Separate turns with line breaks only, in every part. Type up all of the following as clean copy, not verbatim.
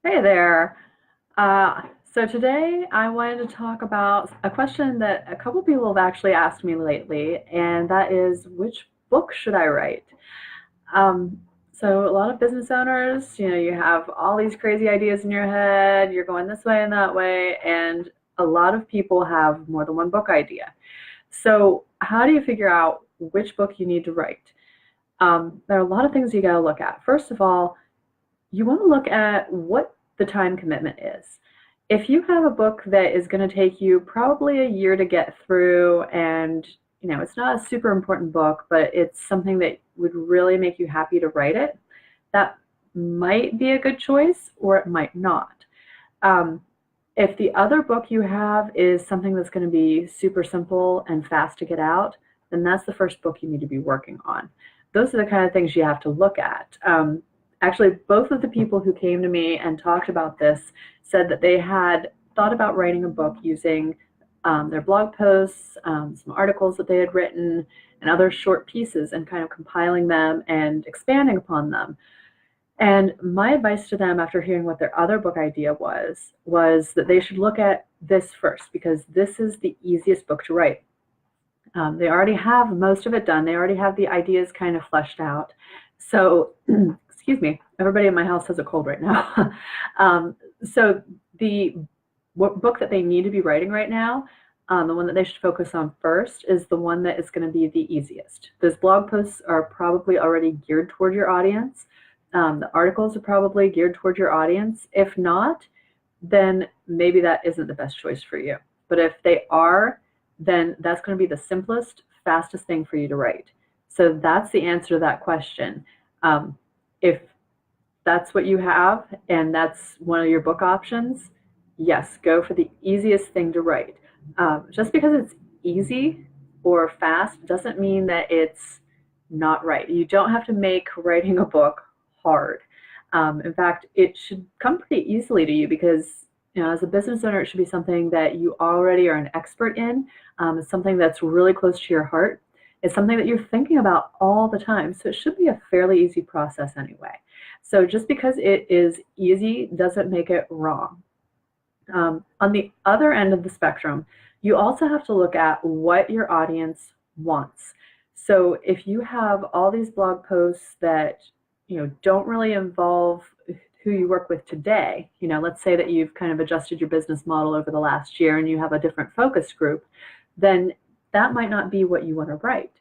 Hey there. So today I wanted to talk about a question that a couple people have actually asked me lately, and that is, which book should I write? Um, so a lot of business owners, you have all these crazy ideas in your head, you're going this way and that way, and a lot of people have more than one book idea. So how do you figure out which book you need to write? There are a lot of things you got to look at. First of all, you want to look at what the time commitment is. If you have a book that is going to take you probably a year to get through, and it's not a super important book, but it's something that would really make you happy to write it, that might be a good choice, or it might not. Um, if the other book you have is something that's going to be super simple and fast to get out, then that's the first book you need to be working on. Those are the kind of things you have to look at. Actually, both of the people who came to me and talked about this said that they had thought about writing a book using their blog posts, some articles that they had written, and other short pieces, and kind of compiling them and expanding upon them. And my advice to them after hearing what their other book idea was that they should look at this first, because this is the easiest book to write. They already have most of it done. They already have the ideas kind of fleshed out. So, excuse me, everybody in my house has a cold right now. So the book that they need to be writing right now, the one that they should focus on first, is the one that is going to be the easiest. Those blog posts are probably already geared toward your audience. The articles are probably geared toward your audience. If not, then maybe that isn't the best choice for you. But if they are, then that's going to be the simplest, fastest thing for you to write. So that's the answer to that question. If that's what you have and that's one of your book options, yes, go for the easiest thing to write. Just because it's easy or fast doesn't mean that it's not right. You don't have to make writing a book hard. In fact, it should come pretty easily to you because, as a business owner, it should be something that you already are an expert in. It's something that's really close to your heart. It's something that you're thinking about all the time. So it should be a fairly easy process anyway. So just because it is easy doesn't make it wrong. On the other end of the spectrum, you also have to look at what your audience wants. So if you have all these blog posts that don't really involve who you work with today, let's say that you've kind of adjusted your business model over the last year and you have a different focus group, then that might not be what you want to write.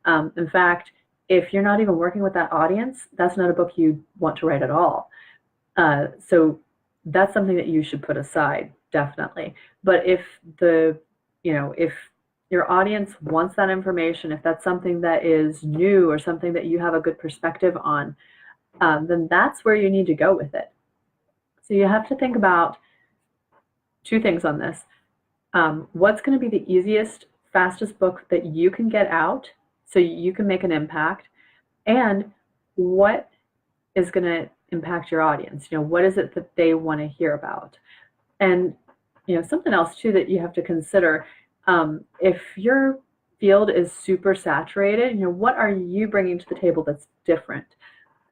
In fact, if you're not even working with that audience, that's not a book you want to write at all. So that's something that you should put aside, definitely. But if your audience wants that information, if that's something that is new or something that you have a good perspective on, then that's where you need to go with it. So you have to think about two things on this. What's going to be the easiest, fastest book that you can get out so you can make an impact, and what is going to impact your audience? What is it that they want to hear about? And something else too that you have to consider, if your field is super saturated, what are you bringing to the table that's different?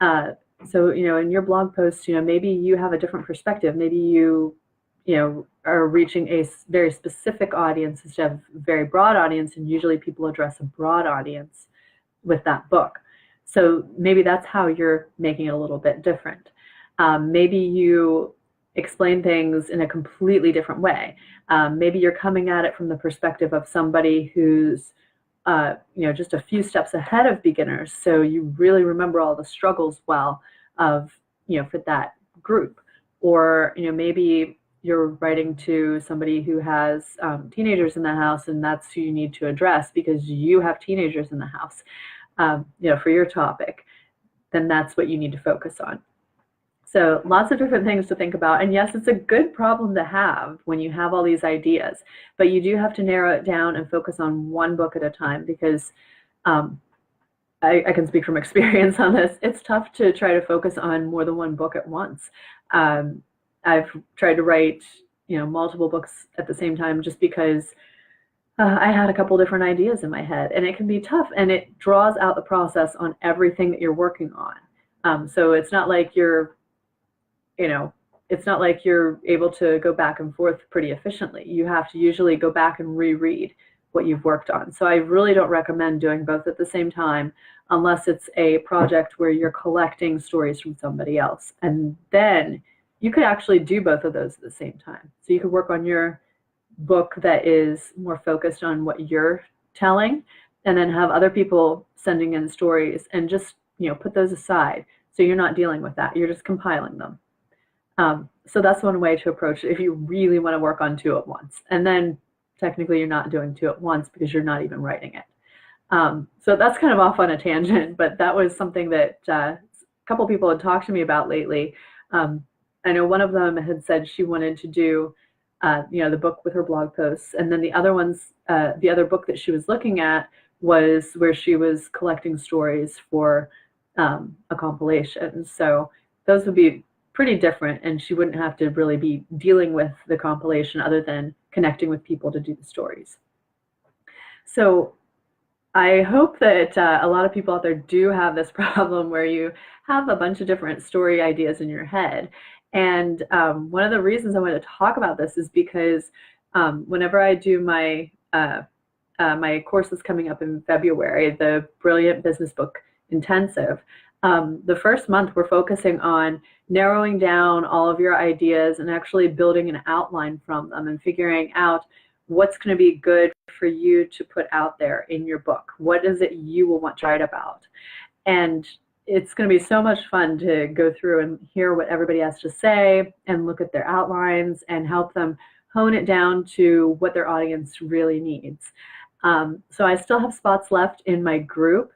So in your blog posts, maybe you have a different perspective. Maybe you are reaching a very specific audience instead of a very broad audience, and usually people address a broad audience with that book. So maybe that's how you're making it a little bit different. Maybe you explain things in a completely different way. Maybe you're coming at it from the perspective of somebody who's just a few steps ahead of beginners, so you really remember all the struggles well of for that group. Or maybe you're writing to somebody who has teenagers in the house, and that's who you need to address because you have teenagers in the house, for your topic. Then that's what you need to focus on. So lots of different things to think about. And yes, it's a good problem to have when you have all these ideas, but you do have to narrow it down and focus on one book at a time, because I can speak from experience on this. It's tough to try to focus on more than one book at once. I've tried to write, multiple books at the same time just because I had a couple different ideas in my head, and it can be tough, and it draws out the process on everything that you're working on. So it's not like you're, it's not like you're able to go back and forth pretty efficiently. You have to usually go back and reread what you've worked on. So I really don't recommend doing both at the same time unless it's a project where you're collecting stories from somebody else. And then you could actually do both of those at the same time. So you could work on your book that is more focused on what you're telling, and then have other people sending in stories, and just put those aside. So you're not dealing with that. You're just compiling them. So that's one way to approach it if you really want to work on two at once. And then technically you're not doing two at once because you're not even writing it. So that's kind of off on a tangent, but that was something that a couple people had talked to me about lately. I know one of them had said she wanted to do the book with her blog posts, and then the other book that she was looking at was where she was collecting stories for a compilation. So those would be pretty different, and she wouldn't have to really be dealing with the compilation other than connecting with people to do the stories. So I hope that a lot of people out there do have this problem where you have a bunch of different story ideas in your head. And one of the reasons I wanted to talk about this is because whenever I do my course that's coming up in February, the Brilliant Business Book Intensive, the first month we're focusing on narrowing down all of your ideas and actually building an outline from them and figuring out what's going to be good for you to put out there in your book. What is it you will want to write about? And it's going to be so much fun to go through and hear what everybody has to say and look at their outlines and help them hone it down to what their audience really needs. So I still have spots left in my group.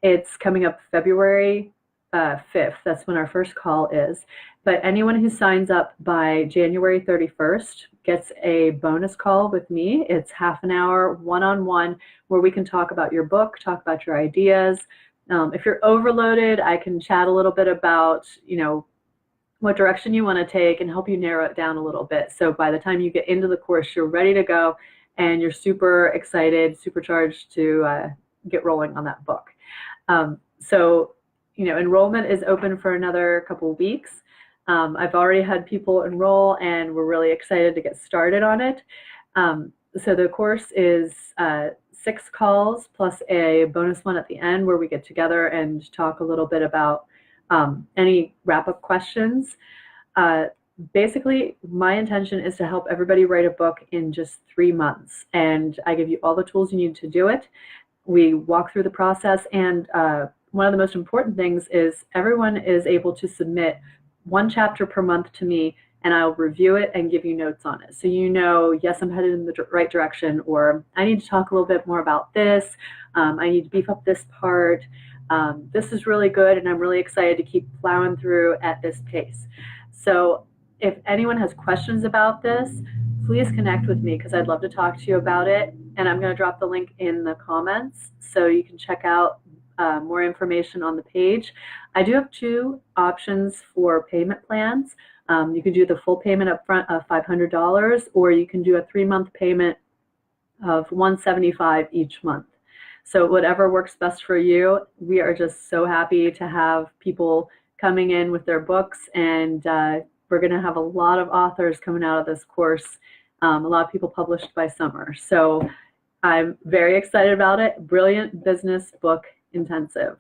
It's coming up February 5th. That's when our first call is. But anyone who signs up by January 31st gets a bonus call with me. It's half an hour, one-on-one, where we can talk about your book, talk about your ideas. If you're overloaded, I can chat a little bit about, what direction you want to take and help you narrow it down a little bit. So by the time you get into the course, you're ready to go and you're super excited, supercharged to get rolling on that book. So enrollment is open for another couple of weeks. I've already had people enroll and we're really excited to get started on it. So the course is 6 calls plus a bonus one at the end where we get together and talk a little bit about any wrap-up questions. Basically, my intention is to help everybody write a book in just 3 months, and I give you all the tools you need to do it. We walk through the process, and one of the most important things is everyone is able to submit 1 chapter per month to me, and I'll review it and give you notes on it. So yes, I'm headed in the right direction, or I need to talk a little bit more about this. I need to beef up this part. This is really good, and I'm really excited to keep plowing through at this pace. So if anyone has questions about this, please connect with me because I'd love to talk to you about it. And I'm going to drop the link in the comments so you can check out more information on the page. I do have 2 options for payment plans. You can do the full payment up front of $500, or you can do a 3-month payment of $175 each month. So whatever works best for you. We are just so happy to have people coming in with their books, and we're going to have a lot of authors coming out of this course, a lot of people published by summer. So I'm very excited about it. Brilliant Business Book Intensive.